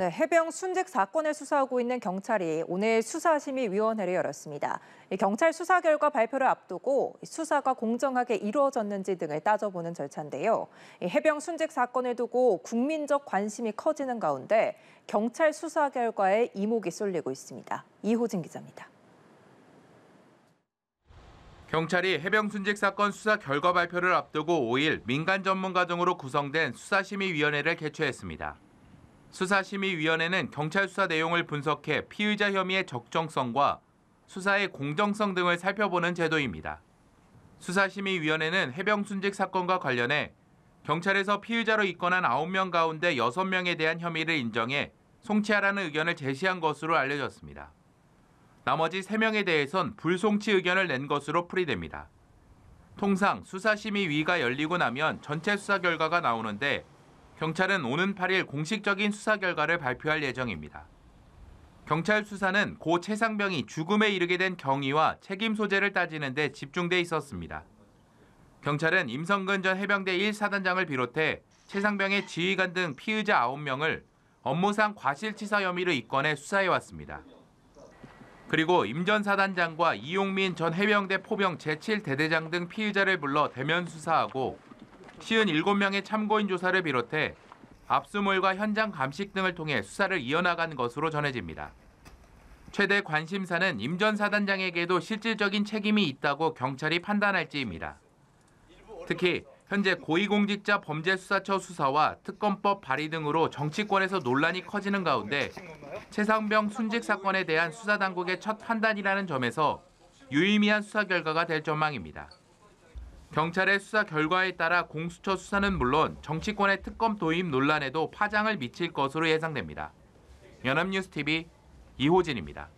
네, 해병 순직 사건을 수사하고 있는 경찰이 오늘 수사심의위원회를 열었습니다. 경찰 수사 결과 발표를 앞두고 수사가 공정하게 이루어졌는지 등을 따져보는 절차인데요. 해병 순직 사건을 두고 국민적 관심이 커지는 가운데 경찰 수사 결과에 이목이 쏠리고 있습니다. 이호진 기자입니다. 경찰이 해병 순직 사건 수사 결과 발표를 앞두고 5일 민간 전문가 등으로 구성된 수사심의위원회를 개최했습니다. 수사심의위원회는 경찰 수사 내용을 분석해 피의자 혐의의 적정성과 수사의 공정성 등을 살펴보는 제도입니다. 수사심의위원회는 해병 순직 사건과 관련해 경찰에서 피의자로 입건한 9명 가운데 6명에 대한 혐의를 인정해 송치하라는 의견을 제시한 것으로 알려졌습니다. 나머지 3명에 대해선 불송치 의견을 낸 것으로 풀이됩니다. 통상 수사심의위가 열리고 나면 전체 수사 결과가 나오는데 경찰은 오는 8일 공식적인 수사 결과를 발표할 예정입니다. 경찰 수사는 고 최상병이 죽음에 이르게 된 경위와 책임 소재를 따지는 데 집중돼 있었습니다. 경찰은 임성근 전 해병대 1사단장을 비롯해 최상병의 지휘관 등 피의자 9명을 업무상 과실치사 혐의로 입건해 수사해왔습니다. 그리고 임 전 사단장과 이용민 전 해병대 포병 제7대대장 등 피의자를 불러 대면 수사하고 57명의 참고인 조사를 비롯해 압수물과 현장 감식 등을 통해 수사를 이어나간 것으로 전해집니다. 최대 관심사는 임 전 사단장에게도 실질적인 책임이 있다고 경찰이 판단할지입니다. 특히 현재 고위공직자 범죄수사처 수사와 특검법 발의 등으로 정치권에서 논란이 커지는 가운데 최상병 순직 사건에 대한 수사당국의 첫 판단이라는 점에서 유의미한 수사 결과가 될 전망입니다. 경찰의 수사 결과에 따라 공수처 수사는 물론 정치권의 특검 도입 논란에도 파장을 미칠 것으로 예상됩니다. 연합뉴스TV 이호진입니다.